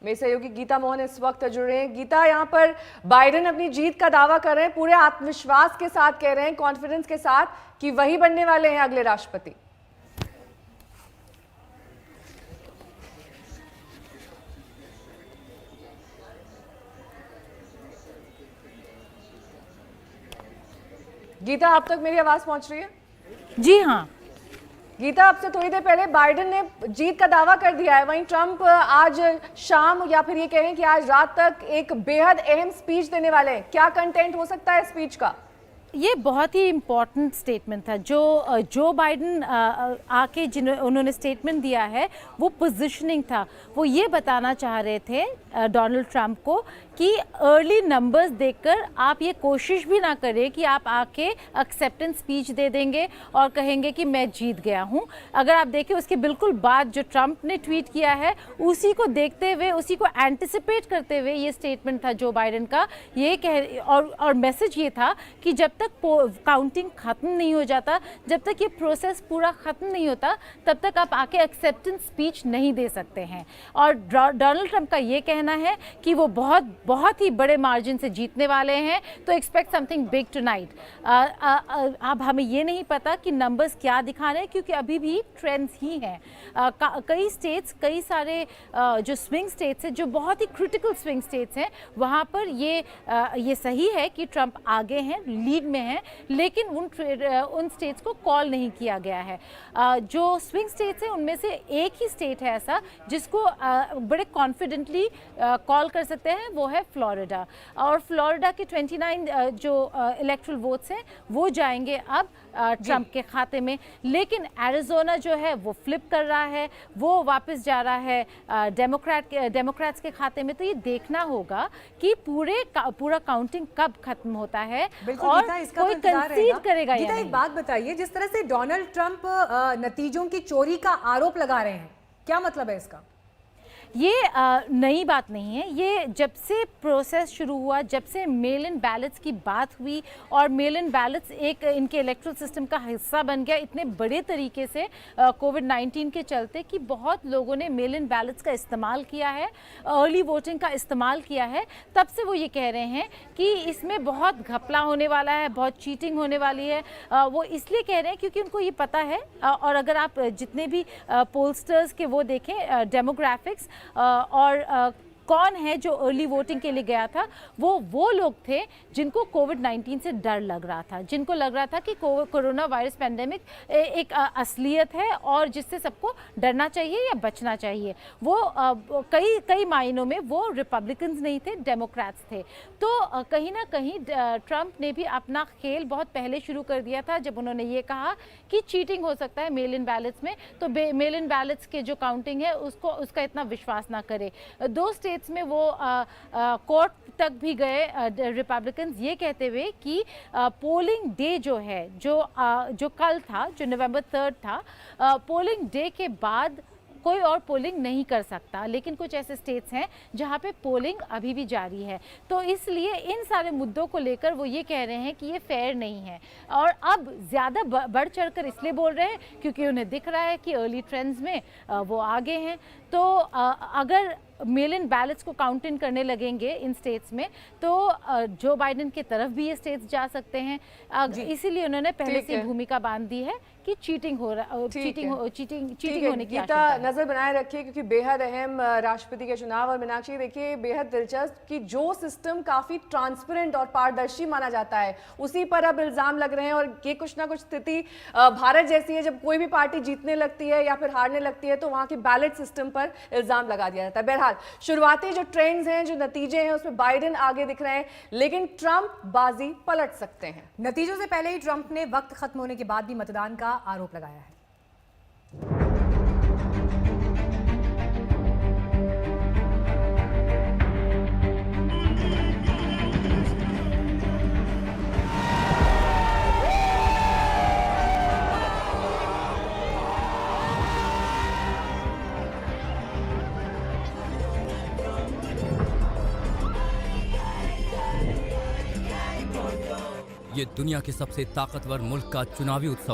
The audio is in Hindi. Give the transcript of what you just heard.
मेरे सहयोगी गीता मोहन इस वक्त जुड़ रहे हैं। गीता, यहाँ पर बाइडेन अपनी जीत का दावा कर रहे हैं, पूरे आत्मविश्वास के साथ कह रहे हैं, कॉन्फिडेंस के साथ कि वही बनने वाले हैं अगले राष्ट्रपति। गीता, आप तक मेरी आवाज पहुंच रही है? जी हाँ गीता, आपसे थोड़ी देर पहले बाइडेन ने जीत का दावा कर दिया है, वहीं ट्रंप आज शाम या फिर ये कह रहे हैं कि आज रात तक एक बेहद अहम स्पीच देने वाले हैं। क्या कंटेंट हो सकता है स्पीच का? ये बहुत ही इम्पॉर्टेंट स्टेटमेंट था जो बाइडेन आके उन्होंने स्टेटमेंट दिया है, वो पोजीशनिंग था। वो ये बताना चाह रहे थे डोनाल्ड ट्रंप को कि अर्ली नंबर्स देखकर आप ये कोशिश भी ना करें कि आप आके एक्सेप्टेंस स्पीच दे देंगे और कहेंगे कि मैं जीत गया हूँ। अगर आप देखें उसके बिल्कुल बाद जो ट्रंप ने ट्वीट किया है, उसी को देखते हुए, उसी को एंटिसिपेट करते हुए ये स्टेटमेंट था जो बाइडेन का। ये कह और मैसेज ये था कि जब तक काउंटिंग ख़त्म नहीं हो जाता, जब तक ये प्रोसेस पूरा ख़त्म नहीं होता, तब तक आप आके एक्सेप्टेंस स्पीच नहीं दे सकते हैं। और डोनाल्ड ट्रंप का ये कहना है कि वो बहुत ही बड़े मार्जिन से जीतने वाले हैं, तो एक्सपेक्ट समथिंग बिग टुनाइट। अब हमें ये नहीं पता कि नंबर्स क्या दिखा रहे हैं, क्योंकि अभी भी ट्रेंड्स ही हैं। कई स्टेट्स, कई सारे जो स्विंग स्टेट्स हैं, जो बहुत ही क्रिटिकल स्विंग स्टेट्स हैं, वहाँ पर ये सही है कि ट्रंप आगे हैं, लीड में हैं, लेकिन उन स्टेट्स को कॉल नहीं किया गया है। जो स्विंग स्टेट्स हैं उनमें से एक ही स्टेट है ऐसा जिसको बड़े कॉन्फिडेंटली कॉल कर सकते हैं, वो है फ्लोरिडा। और फ्लोरिडा के 29 जो इलेक्टरल वोट्स हैं वो जाएंगे अब ट्रंप के खाते में। लेकिन एरिज़ोना जो है वो फ्लिप कर रहा है, वो वापस जा रहा है डेमोक्रेट्स के खाते में। तो ये देखना होगा कि पूरा काउंटिंग कब खत्म होता है और कोई कंसीड करेगा या नहीं। एक बात बताइए, जिस तरह से डोनाल्ड ट्रंप नतीजों की चोरी का आरोप लगा रहे हैं, क्या मतलब है इसका? ये नई बात नहीं है। ये जब से प्रोसेस शुरू हुआ, जब से मेल इन बैलेट्स की बात हुई और मेल इन बैलेट्स एक इनके इलेक्ट्रल सिस्टम का हिस्सा बन गया इतने बड़े तरीके से कोविड-19 के चलते, कि बहुत लोगों ने मेल इन बैलेट्स का इस्तेमाल किया है, अर्ली वोटिंग का इस्तेमाल किया है। तब से वो ये कह रहे हैं कि इसमें बहुत घपला होने वाला है, बहुत चीटिंग होने वाली है। वो इसलिए कह रहे हैं क्योंकि उनको ये पता है। और अगर आप जितने भी पोलस्टर्स के वो देखें डेमोग्राफिक्स और कौन है जो अर्ली वोटिंग के लिए गया था, वो लोग थे जिनको कोविड-19 से डर लग रहा था, जिनको लग रहा था कि कोरोना वायरस पेंडेमिक एक असलियत है और जिससे सबको डरना चाहिए या बचना चाहिए। वो कई मायनों में वो रिपब्लिकन्स नहीं थे, डेमोक्रेट्स थे। तो कहीं ना कहीं ट्रंप ने भी अपना खेल बहुत पहले शुरू कर दिया था, जब उन्होंने ये कहा कि चीटिंग हो सकता है मेल इन बैलेट्स में। तो मेल इन बैलेट्स के जो काउंटिंग है उसका इतना विश्वास ना करे। दो स्टेट्स में वो कोर्ट तक भी गए रिपब्लिकन्स, ये कहते हुए कि पोलिंग डे जो है, जो कल था, जो नवंबर 3 था, पोलिंग डे के बाद कोई और पोलिंग नहीं कर सकता। लेकिन कुछ ऐसे स्टेट्स हैं जहां पे पोलिंग अभी भी जारी है। तो इसलिए इन सारे मुद्दों को लेकर वो ये कह रहे हैं कि ये फेयर नहीं है। और अब ज़्यादा बढ़ चढ़कर इसलिए बोल रहे हैं क्योंकि उन्हें दिख रहा है कि अर्ली ट्रेंड्स में वो आगे हैं। तो अगर मेल इन बैलेट्स को काउंट इन करने लगेंगे इन स्टेट्स में, तो जो बाइडेन की तरफ भी ये स्टेट्स जा सकते हैं। इसीलिए उन्होंने पहले से भूमिका बांध दी है कि चीटिंग होने की गीता, नजर बनाए रखिए क्योंकि बेहद अहम राष्ट्रपति के चुनाव। और मीनाक्षी, देखिए बेहद दिलचस्प कि जो सिस्टम काफी ट्रांसपेरेंट और पारदर्शी माना जाता है, उसी पर अब इल्जाम लग रहे हैं। और ये कुछ ना कुछ स्थिति भारत जैसी है, जब कोई भी पार्टी जीतने लगती है या फिर हारने लगती है तो वहां की बैलेट सिस्टम पर इल्जाम लगा दिया जाता है। बहरहाल शुरुआती जो ट्रेंड्स हैं, जो नतीजे हैं, उसमें बाइडेन आगे दिख रहे हैं, लेकिन ट्रंप बाजी पलट सकते हैं। नतीजों से पहले ही ट्रंप ने वक्त खत्म होने के बाद भी मतदान का आरोप लगाया है। ये दुनिया के सबसे ताकतवर मुल्क का चुनावी उत्सव